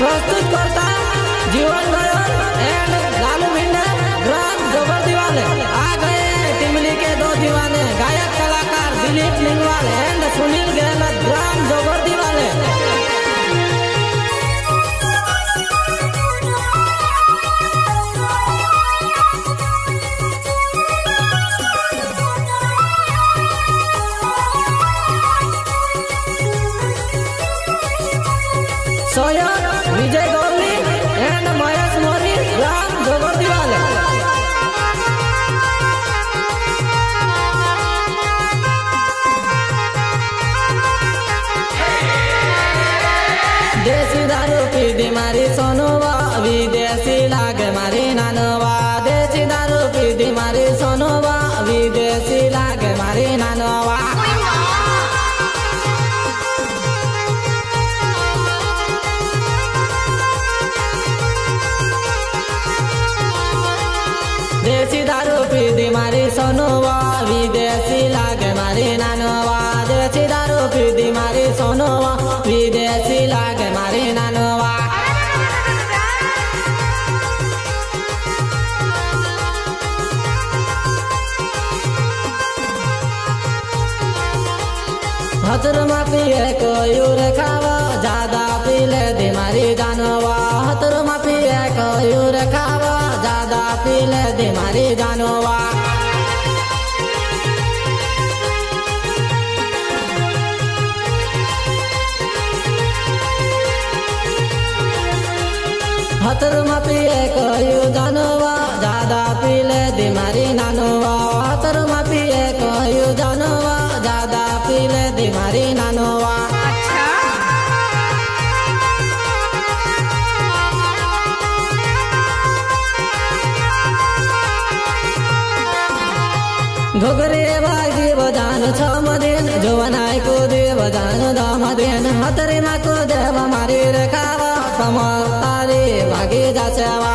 प्रस्तुत करता जीवन गयल एंड लालू भिंडे ग्राम जोगरदी वाले आ गए टिमली के दो दीवाने गायक कलाकार दिलीप लिंगवाल एंड सुनील गहलोत ग्राम जोगरदी वाले। सोयन विजय गौरी एंड महेश मोरी ग्राम जोगरदी वाले। देसी दारू पीदी मारी सोनुवा विदेशी लागे मारी नानवा। देसी दारू पीदी मारी सोनुवा विदेशी लागे मारी नानवा। देसी दारू पीदी मारी सोनुवा विदेशी लागे मारी नानवा। देसी दारू पीदी मारी सोनुवा विदेशी लागे मारी नानवा। हतरमा पिए को यूर खावा ज्यादा पीले दी मारी जानवा। हतरमा पिए को यूर खावा ज्यादा पीले दी मारी जानवा। हतरमा पिए को यू जानवा ज्यादा पीले दी मारी नानवा। हतरमा पिए को यू जानवा ज्यादा पीले दी मारी नानवा। घोगरे बाजी बजान छम दिन जोवनाई को देव जान दम दिन। हतरमा को देव मारी रेखावा कमल तारी भागी जाचेवा।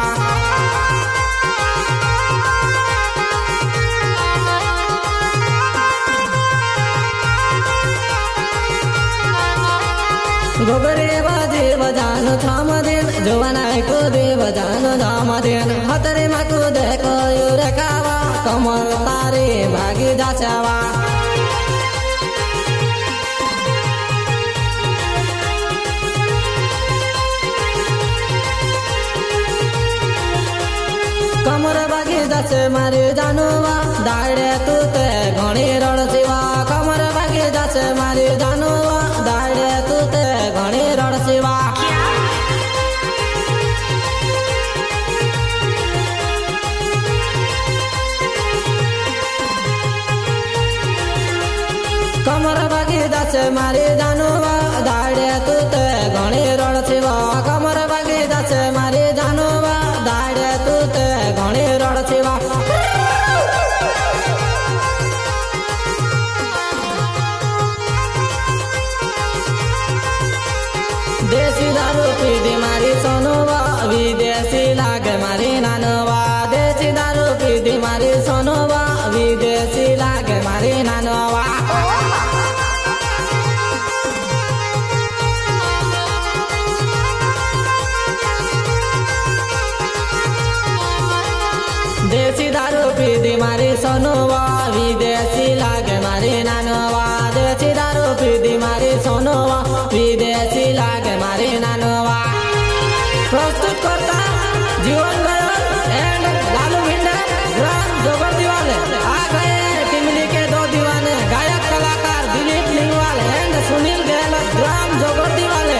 घोगरे बाजी बजान छम दिन जोवनाई को देव जान दम दिन। हतरमा को देखो यू रेखावा कमल तारी भागी जाचेवा। कमर भागी जाचे मारी जानवा दाड़े तू ते घणी रड़सीवा। कमर भागी जाचे मारी जानवा दाड़े तू ते घणी रड़सीवा। कमर भागी जाचे मारी जानवा दाड़े तू ते घणी रड़सीवा। कमर भागी जाचे मारी जानवा दाड़े तू ते घणी रड़सीवा। देसी दारू पीदी मारी सोनुवा विदेशी लागे मारी नानवा। देसी दारू पीदी मारी सोनुवा विदेशी लागे मारी नानवा। देसी दारू पीदी मारी सोनुवा विदेशी लागे मारी नानवा। देसी दारू पीदी मारी सोनुवा विदेशी लागे मारी नानवा। प्रस्तुत करता जीवन गयल एंड लालू भिंडे ग्राम जोगरदी वाले आ गए टिमली के दो दीवाने गायक कलाकार दिलीप लिंगवाल एंड सुनील गहलोत ग्राम जोगरदी वाले।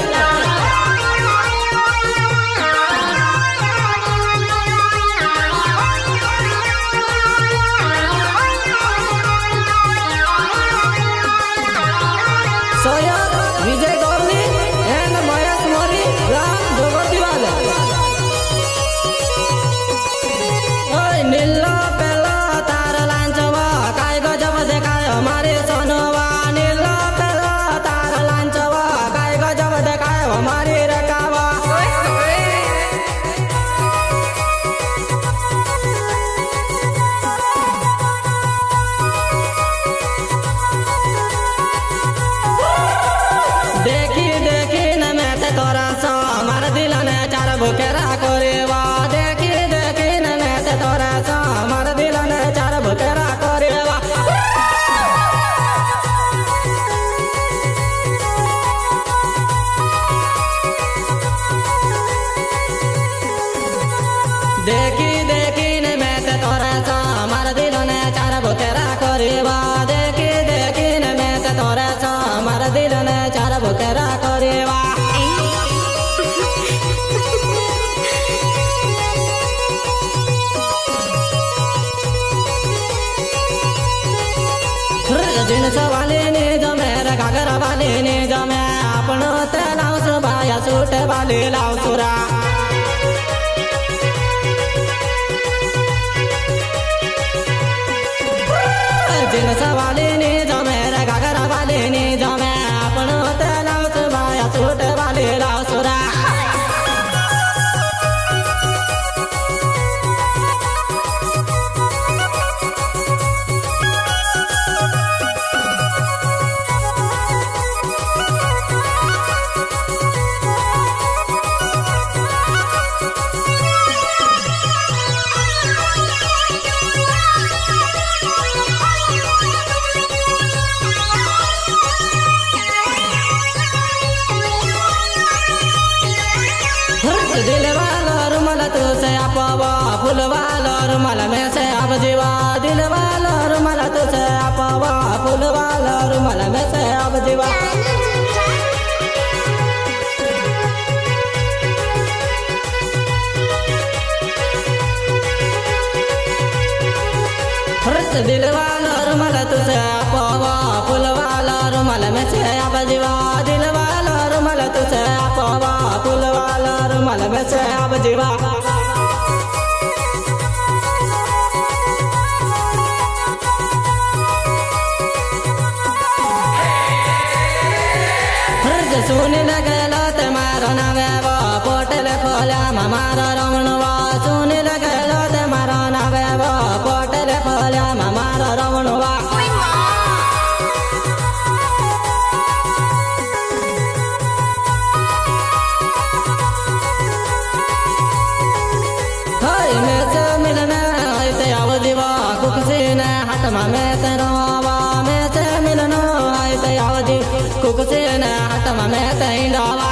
सोयन विजय गौरी एंड महेश मोरी ग्राम जोगरदी वाले। नीला पेला तार लांचवा काय गजब देखाय हमारे सोनवा। नीला पेला तार लांचवा काय गजब देखाय हमारी रेखावा। देखी देखी न मैं तोरा सो हमारा दिल बुकेरा करेवा देखी देखी न मैं ते तोरा सा मार दिल ने चार बुकेरा करेवा देखी देखी ने मैं ते तोरा सा मार दिल ने चार बुकेरा करेवा देखी देखी ने मैं ते तोरा सा मार दिल ने चार बुकेरा करेवा जीन्स वाले ने जमे घाघरा वाले ने जमे आपण ते लावस बाया सूट वाले लावसुरा जीन्स वाले ने जमे घाघरा वाले ने जमे आपण ते लावस बाया सूट वाले लावसुरा दिल वाला रुमाल तुझसे आपवा फूल वाला रुमाल में से अब जीवा दिल वाला रुमाल तुझसे आपवा फूल वाला रुमाल में से अब जीवा दिल वाला रुमाल तुझसे आपवा फूल वाला रुमाल में से अब जीवा दिल वाला रुमाल तुझसे आपवा फूल वाला रुमाल में से अब जीवा सुनी लगेला ते मारो नावे वो पोटल खोला मारो रमणवा सुनी लगेला ते मारो नावे वो पोटल खोला मारो रमणवा मिलना ऐसे आवजीवा कुकसी ने हाथ में तेरवा में से मिलना ऐसे आवजी कुकसी ने हाथ में तेरवा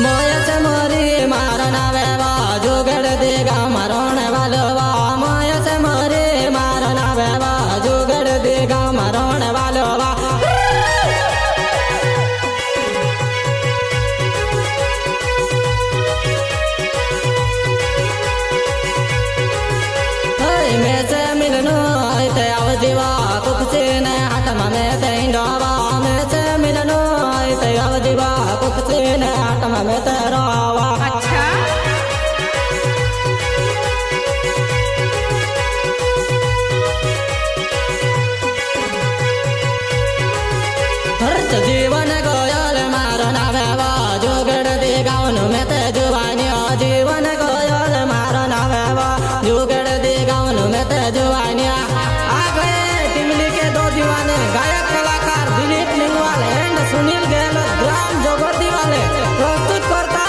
मोया से मोरी मारना वेवा जुगड़ देगा मरोने वालोवा मोया से मोरी मारना वेवा जुगड़ देगा मरोने वालोवा में से मिलनो ऐसे आवजीवा कुकसी ने हाथ में तेंडवा में से मिलनो ऐसे आवजीवा कुकसी ने हाथ में तेरवा अच्छा जीवन गोयल मारो नावेवा जुगड़ दे गाउन में ते जुवानिया जीवन गोयल मारो नावेवा जुगड़ दे गाउन में ते जुवानिया आ गए टिमली के दो दीवाने गायक कलाकार दिलीप लिंगवाल एंड सुनील गहलोत ग्राम जोगर्दी वाले प्रस्तुत करता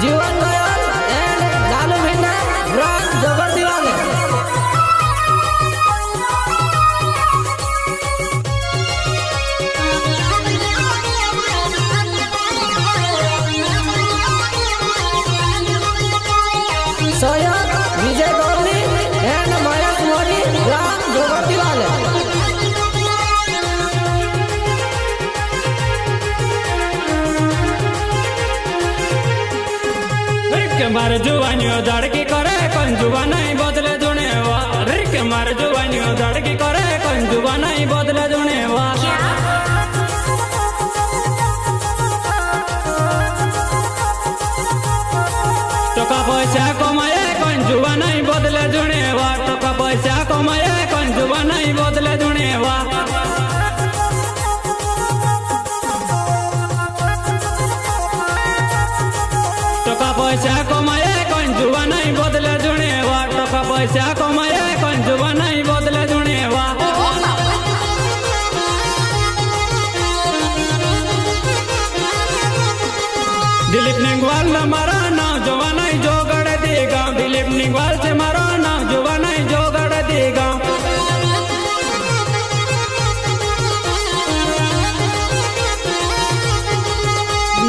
जीवन गोयल एंड लालू भिंडा ग्राम जोगर्दी वाले सोयब विजय गौरी एंड मयंक मोदी ग्राम जोगर्दी वाले मार जुवानियो धड़की करे कौन जुवा नहीं बदले जुनेवा रिक मार जुवानियो धड़की करे कौन जुवा नहीं बदले जुनेवा टका पैसा कमाए कौन जुवा नहीं बदले जुनेवा टका पैसा कमाए कौन जुवा नहीं बदले जुनेवा टका पैसा कमाए कौन जुवा नहीं बदले पैसा कमाए कंजुआ नहीं बदले जुनेवा दिलीप निंगवाल मारा नाव जोवा नहीं जोगड़ देगा दिलीप निंगवाल से मारा नाव जोवा नहीं जोगड़ देगा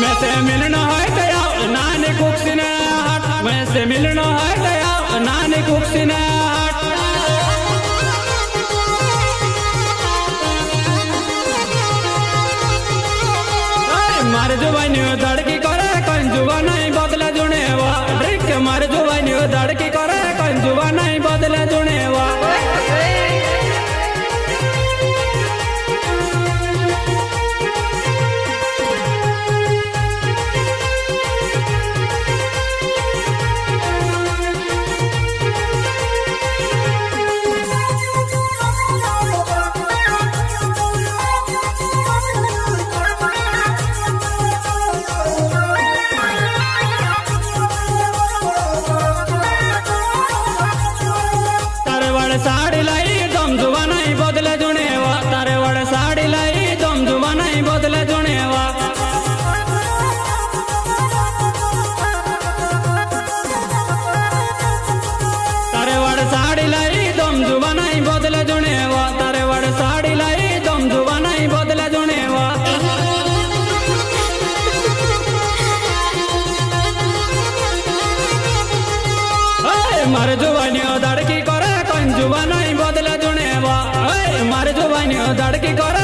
मैं से मिलना है दया नानी कुक्सिने हाट मैं से मिलना है दया नानी कुक्सिने हाट मार जुबानी धड़की करे कंजुआ नहीं बदले जुनेवा ड्रिक मार जुबानी धड़की करे कंजुआ नहीं बदले जुनेवा साड़ी लाई दम जुबा नहीं बदले जुनेवा तारे वड़ साड़ी लाई दम जुबा नहीं बदले जुनेवा तारे वड़ साड़ी लाई दम जुबा नहीं बदले जुनेवा तारे वड़ साड़ी लाई दम जुबा नहीं बदले जुनेवा मार जुबानियों धड़की करे कंजुआ नहीं बदले जुनेवा मार जुबानियों धड़की करे